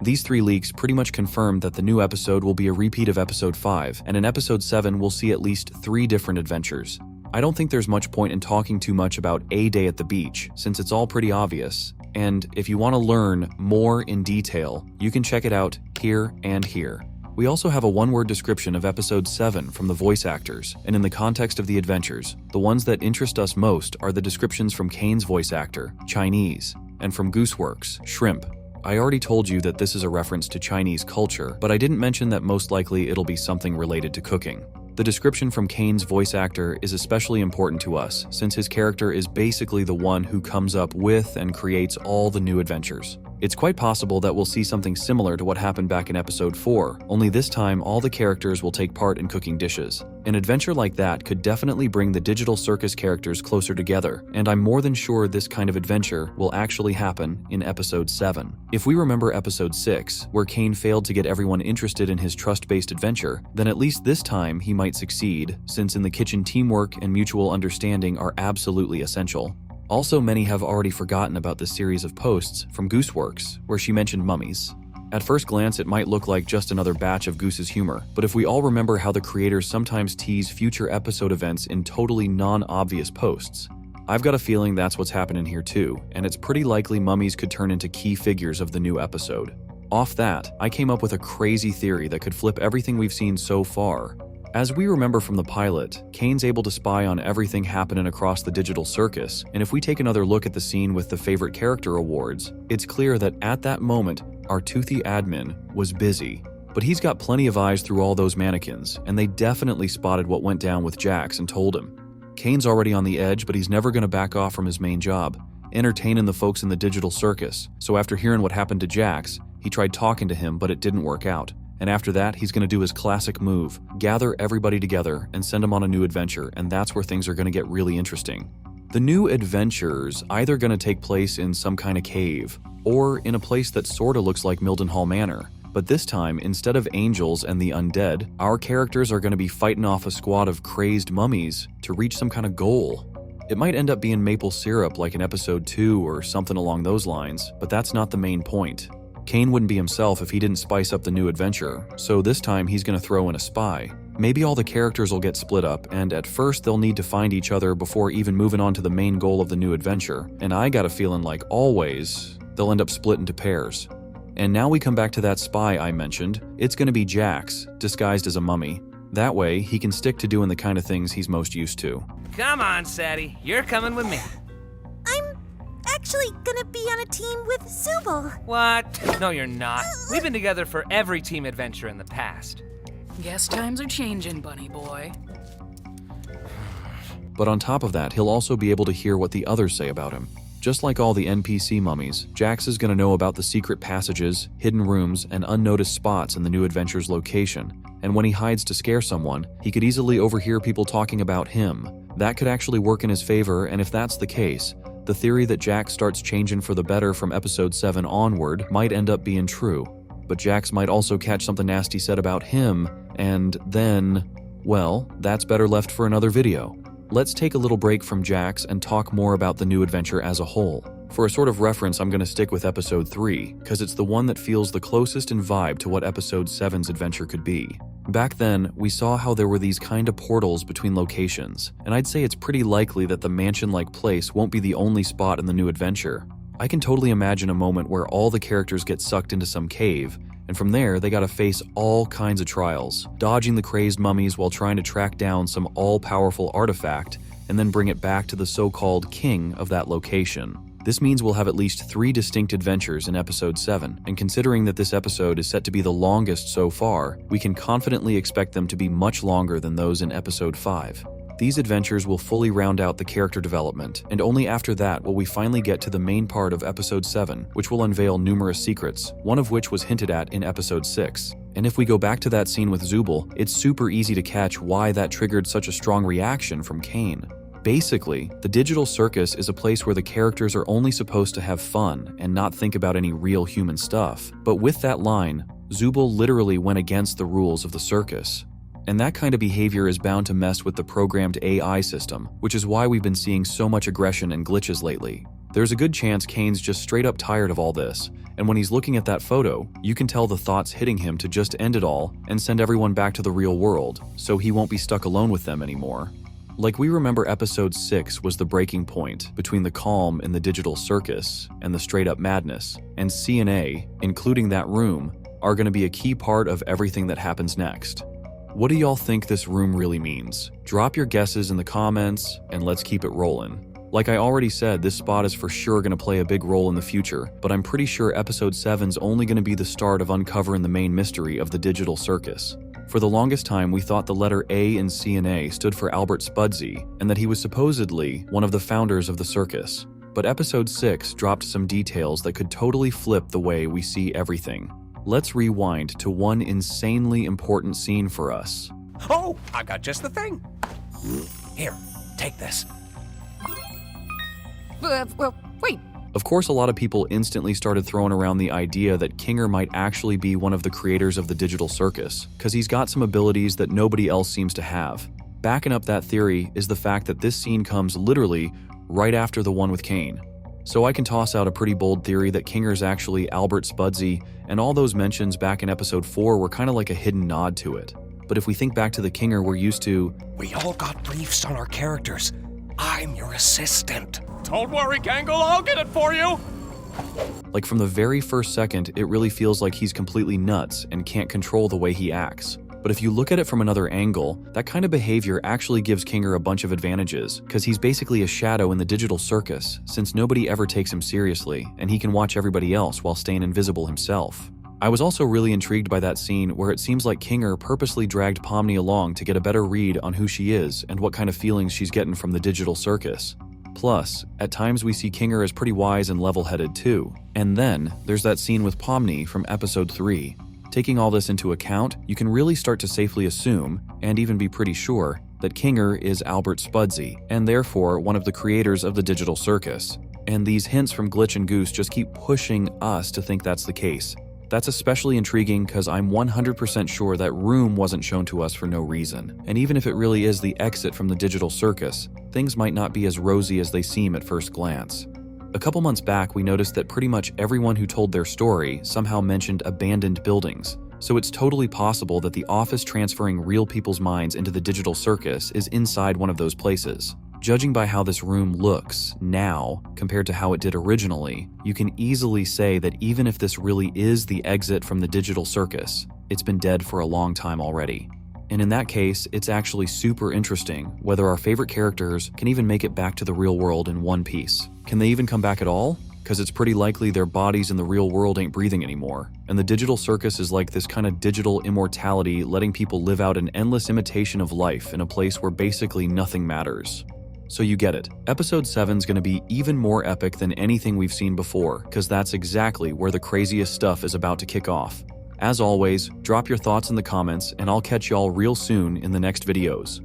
These 3 leaks pretty much confirmed that the new episode will be a repeat of episode 5, and in episode 7 we'll see at least 3 different adventures. I don't think there's much point in talking too much about A Day at the Beach, since it's all pretty obvious, and if you want to learn more in detail, you can check it out here and here. We also have a one-word description of episode 7 from the voice actors, and in the context of the adventures, the ones that interest us most are the descriptions from Kane's voice actor, Chinese, and from Gooseworx, shrimp. I already told you that this is a reference to Chinese culture, but I didn't mention that most likely it'll be something related to cooking. The description from Kane's voice actor is especially important to us, since his character is basically the one who comes up with and creates all the new adventures. It's quite possible that we'll see something similar to what happened back in episode 4, only this time all the characters will take part in cooking dishes. An adventure like that could definitely bring the digital circus characters closer together, and I'm more than sure this kind of adventure will actually happen in episode 7. If we remember episode 6, where Kane failed to get everyone interested in his trust-based adventure, then at least this time he might succeed, since in the kitchen teamwork and mutual understanding are absolutely essential. Also, many have already forgotten about this series of posts from Gooseworx, where she mentioned mummies. At first glance, it might look like just another batch of Goose's humor, but if we all remember how the creators sometimes tease future episode events in totally non-obvious posts, I've got a feeling that's what's happening here too, and it's pretty likely mummies could turn into key figures of the new episode. Off that, I came up with a crazy theory that could flip everything we've seen so far. As we remember from the pilot, Kane's able to spy on everything happening across the digital circus, and if we take another look at the scene with the favorite character awards, it's clear that at that moment, our toothy admin was busy. But he's got plenty of eyes through all those mannequins, and they definitely spotted what went down with Jax and told him. Kane's already on the edge, but he's never going to back off from his main job, entertaining the folks in the digital circus. So after hearing what happened to Jax, he tried talking to him, but it didn't work out. And after that, he's going to do his classic move, gather everybody together and send them on a new adventure, and that's where things are going to get really interesting. The new adventures either going to take place in some kind of cave, or in a place that sorta looks like Mildenhall Manor. But this time, instead of angels and the undead, our characters are going to be fighting off a squad of crazed mummies to reach some kind of goal. It might end up being maple syrup like in episode 2 or something along those lines, but that's not the main point. Kane wouldn't be himself if he didn't spice up the new adventure, so this time he's going to throw in a spy. Maybe all the characters will get split up, and at first they'll need to find each other before even moving on to the main goal of the new adventure, and I got a feeling like always, they'll end up split into pairs. And now we come back to that spy I mentioned. It's going to be Jax, disguised as a mummy. That way, he can stick to doing the kind of things he's most used to. Come on, Sadie, you're coming with me. I'm actually gonna be on a team with Zubul. What? No, you're not. We've been together for every team adventure in the past. Guess times are changing, bunny boy. But on top of that, he'll also be able to hear what the others say about him. Just like all the NPC mummies, Jax is going to know about the secret passages, hidden rooms, and unnoticed spots in the new adventure's location. And when he hides to scare someone, he could easily overhear people talking about him. That could actually work in his favor, and if that's the case, the theory that Jax starts changing for the better from episode 7 onward might end up being true. But Jax might also catch something nasty said about him, and then, well, that's better left for another video. Let's take a little break from Jax and talk more about the new adventure as a whole. For a sort of reference, I'm going to stick with episode 3, because it's the one that feels the closest in vibe to what episode 7's adventure could be. Back then, we saw how there were these kind of portals between locations, and I'd say it's pretty likely that the mansion-like place won't be the only spot in the new adventure. I can totally imagine a moment where all the characters get sucked into some cave, and from there they gotta face all kinds of trials, dodging the crazed mummies while trying to track down some all-powerful artifact, and then bring it back to the so-called king of that location. This means we'll have at least 3 distinct adventures in episode 7, and considering that this episode is set to be the longest so far, we can confidently expect them to be much longer than those in episode 5. These adventures will fully round out the character development, and only after that will we finally get to the main part of episode 7, which will unveil numerous secrets, one of which was hinted at in episode 6. And if we go back to that scene with Zubul, it's super easy to catch why that triggered such a strong reaction from Kane. Basically, the digital circus is a place where the characters are only supposed to have fun and not think about any real human stuff. But with that line, Zubul literally went against the rules of the circus. And that kind of behavior is bound to mess with the programmed AI system, which is why we've been seeing so much aggression and glitches lately. There's a good chance Kane's just straight up tired of all this, and when he's looking at that photo, you can tell the thoughts hitting him to just end it all and send everyone back to the real world, so he won't be stuck alone with them anymore. Like we remember episode 6 was the breaking point between the calm in the digital circus and the straight up madness, and C&A, including that room, are going to be a key part of everything that happens next. What do y'all think this room really means? Drop your guesses in the comments, and let's keep it rolling. Like I already said, this spot is for sure going to play a big role in the future, but I'm pretty sure episode 7's only going to be the start of uncovering the main mystery of the digital circus. For the longest time, we thought the letter A in C&A stood for Albert Spudsey, and that he was supposedly one of the founders of the circus. But episode 6 dropped some details that could totally flip the way we see everything. Let's rewind to one insanely important scene for us. Oh, I got just the thing. Here, take this. Wait. Of course, a lot of people instantly started throwing around the idea that Kinger might actually be one of the creators of the digital circus, because he's got some abilities that nobody else seems to have. Backing up that theory is the fact that this scene comes literally right after the one with Kane. So I can toss out a pretty bold theory that Kinger's actually Albert Spudsey, and all those mentions back in episode 4 were kind of like a hidden nod to it. But if we think back to the Kinger we're used to, We all got briefs on our characters. I'm your assistant. Don't worry, Gangle, I'll get it for you! like from the very first second, it really feels like he's completely nuts and can't control the way he acts. But if you look at it from another angle, that kind of behavior actually gives Kinger a bunch of advantages, because he's basically a shadow in the digital circus, since nobody ever takes him seriously, and he can watch everybody else while staying invisible himself. I was also really intrigued by that scene where it seems like Kinger purposely dragged Pomni along to get a better read on who she is and what kind of feelings she's getting from the digital circus. Plus, at times we see Kinger as pretty wise and level-headed too. And then, there's that scene with Pomni from episode 3. Taking all this into account, you can really start to safely assume, and even be pretty sure, that Kinger is Albert Spudsey, and therefore one of the creators of the digital circus. And these hints from Glitch and Goose just keep pushing us to think that's the case. That's especially intriguing because I'm 100% sure that room wasn't shown to us for no reason. And even if it really is the exit from the digital circus, things might not be as rosy as they seem at first glance. A couple months back, we noticed that pretty much everyone who told their story somehow mentioned abandoned buildings. So it's totally possible that the office transferring real people's minds into the digital circus is inside one of those places. Judging by how this room looks now compared to how it did originally, you can easily say that even if this really is the exit from the digital circus, it's been dead for a long time already. And in that case, it's actually super interesting whether our favorite characters can even make it back to the real world in one piece. Can they even come back at all? Because it's pretty likely their bodies in the real world ain't breathing anymore. And the digital circus is like this kind of digital immortality, letting people live out an endless imitation of life in a place where basically nothing matters. So you get it. Episode 7's going to be even more epic than anything we've seen before, because that's exactly where the craziest stuff is about to kick off. As always, drop your thoughts in the comments, and I'll catch y'all real soon in the next videos.